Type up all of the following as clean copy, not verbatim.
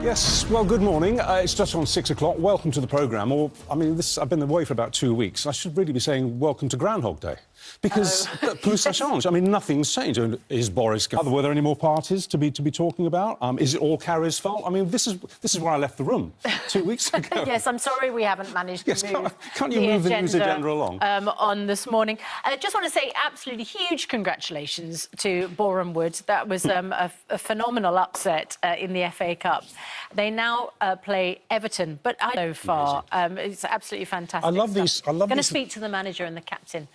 Yes, well, good morning. It's just on 6 o'clock. Welcome to the programme. Or, I mean, I've been away for about 2 weeks. I should really be saying welcome to Groundhog Day. Because, plus ça change. I mean, nothing's changed. Is Boris... Were there any more parties to be talking about? Is it all Carrie's fault? I mean, this is where I left the room 2 weeks ago. Yes, I'm sorry we haven't managed to move can't you move the news agenda along? On this morning. I just want to say absolutely huge congratulations to Boreham Wood. That was a phenomenal upset in the FA Cup. They now play Everton, but so far it's absolutely fantastic. I love these. I'm going to speak to the manager and the captain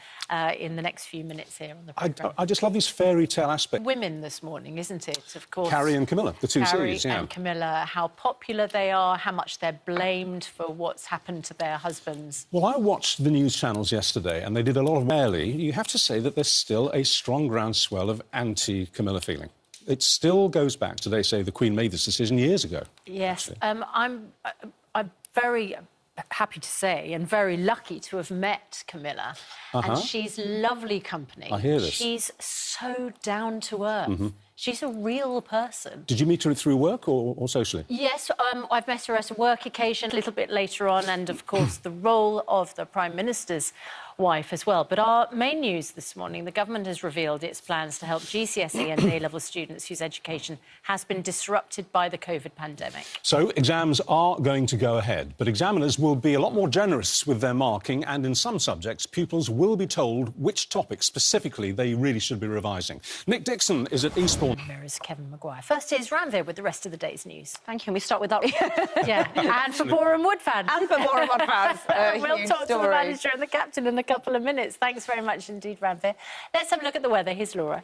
in the next few minutes here on the programme. I just love these fairy tale aspects. Women this morning, isn't it? Of course. Carrie and Camilla, the two series, yeah. Carrie and Camilla, how popular they are, how much they're blamed for what's happened to their husbands. Well, I watched the news channels yesterday, and they did a lot of... Rarely, you have to say that there's still a strong groundswell of anti-Camilla feeling. It still goes back to, they say, the Queen made this decision years ago. Yes, I'm very happy to say and very lucky to have met Camilla. And she's lovely company. I hear this. She's so down to earth. She's a real person. Did you meet her through work or socially? Yes, I've met her at a work occasion a little bit later on, and, of course, the role of the Prime Minister's wife as well. But our main news this morning, the government has revealed its plans to help GCSE and A-level students whose education has been disrupted by the COVID pandemic. So exams are going to go ahead, but examiners will be a lot more generous with their marking, and in some subjects, pupils will be told which topics specifically they really should be revising. Nick Dixon is at Eastbourne. There is Kevin Maguire. First is Ranveer with the rest of the day's news. Thank you. We start with that. Yeah, and for Boreham Wood fans. And for Boreham Wood fans. We'll talk to the manager and the captain in a couple of minutes. Thanks very much indeed, Ranveer. Let's have a look at the weather. Here's Laura.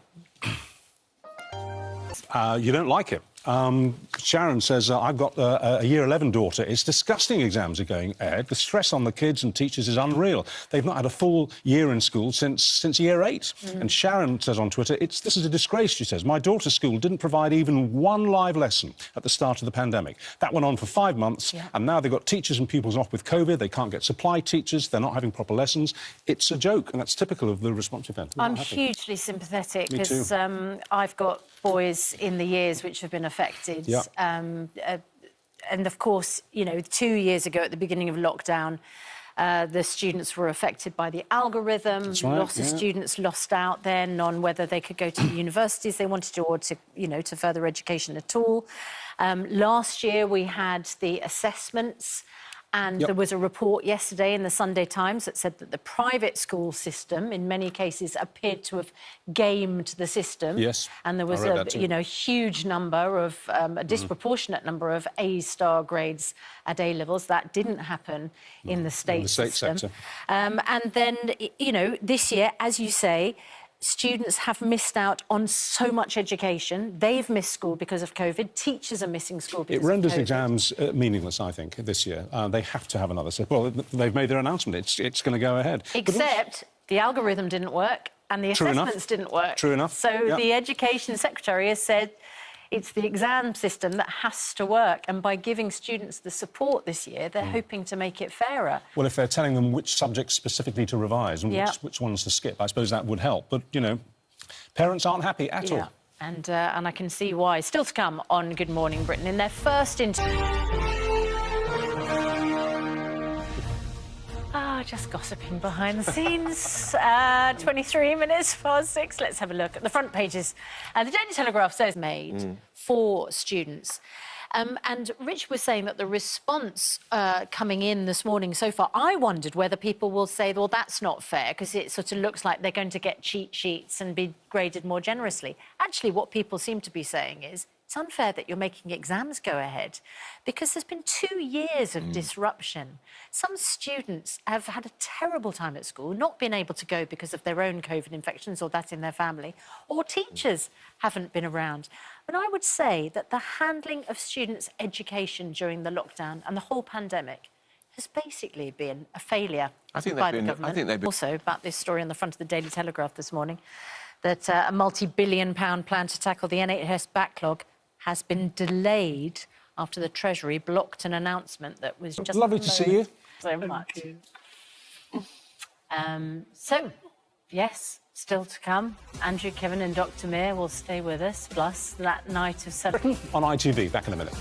You don't like it. Sharon says, I've got a Year 11 daughter. It's disgusting exams are going ahead. The stress on the kids and teachers is unreal. They've not had a full year in school since Year 8. And Sharon says on Twitter, this is a disgrace, she says. My daughter's school didn't provide even one live lesson at the start of the pandemic. That went on for 5 months, and now they've got teachers and pupils off with COVID. They can't get supply teachers. They're not having proper lessons. It's a joke, and that's typical of the response event. I'm hugely sympathetic because I've got boys in the years which have been affected. Yeah. And, of course, you know, 2 years ago at the beginning of lockdown, the students were affected by the algorithm. That's right, Lots of students lost out then on whether they could go to the universities they wanted to, or to, you know, to further education at all. Last year we had the assessments. And there was a report yesterday in the Sunday Times that said that the private school system, in many cases, appeared to have gamed the system. Yes, and there was a huge number of a disproportionate number of A-star grades at A-levels. That didn't happen in the state sector. And then, you know, this year, as you say, students have missed out on so much education. They've missed school because of COVID. Teachers are missing school because of COVID. It renders exams meaningless, I think, this year. They have to have another set. Well, they've made their announcement. It's going to go ahead. Except the algorithm didn't work and the assessments didn't work. True enough. So the Education Secretary has said it's the exam system that has to work, and by giving students the support this year, they're hoping to make it fairer. Well, if they're telling them which subjects specifically to revise and which ones to skip, I suppose that would help. But, you know, parents aren't happy at all. And I can see why. Still to come on Good Morning Britain, in their first interview... just gossiping behind the scenes. 23 minutes past 6. Let's have a look at the front pages. The Daily Telegraph says made for students. And Rich was saying that the response coming in this morning so far, I wondered whether people will say, well, that's not fair, because it sort of looks like they're going to get cheat sheets and be graded more generously. Actually, what people seem to be saying is, it's unfair that you're making exams go ahead because there's been 2 years of disruption. Some students have had a terrible time at school, not been able to go because of their own COVID infections or that in their family, or teachers haven't been around. But I would say that the handling of students' education during the lockdown and the whole pandemic has basically been a failure by the government. Also, about this story on the front of the Daily Telegraph this morning, that a multi-billion-pound plan to tackle the NHS backlog has been delayed after the Treasury blocked an announcement that was just... Lovely to see you. So much. So, yes, still to come. Andrew, Kevin and Dr. Mir will stay with us, plus that night of 7... On ITV, back in a minute.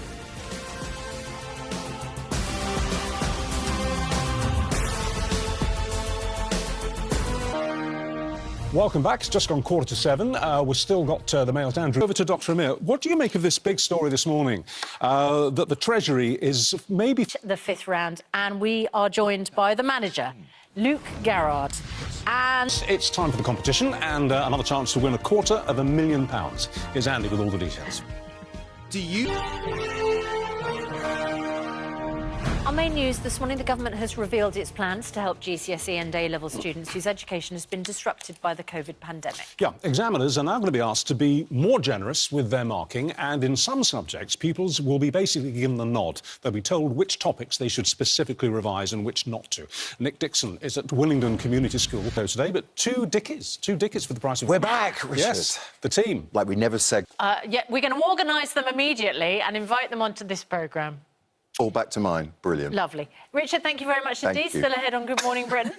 Welcome back. It's just gone 7:15. We've still got the Mail's Andrew. Over to Dr. Amir. What do you make of this big story this morning that the Treasury is maybe... The fifth round, and we are joined by the manager, Luke Garrard. And It's time for the competition and another chance to win £250,000. Here's Andy with all the details. Do you... our main news this morning, the government has revealed its plans to help GCSE and A-level students whose education has been disrupted by the COVID pandemic. Yeah, examiners are now going to be asked to be more generous with their marking, and in some subjects, pupils will be basically given the nod. They'll be told which topics they should specifically revise and which not to. Nick Dixon is at Willingdon Community School today, but two dickies for the price of... We're back, Richard. Yes, the team. Like we never said. Yeah, we're going to organise them immediately and invite them onto this programme. All back to mine. Brilliant. Lovely. Richard, thank you very much Thank indeed. you. Still ahead on Good Morning Britain.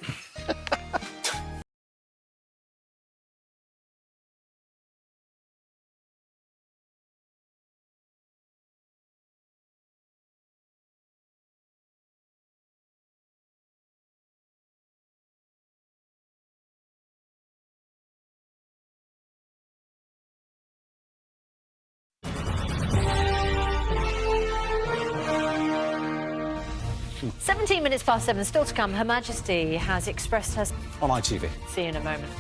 "17 minutes past 7, still to come. Her Majesty has expressed her... On ITV. See you in a moment.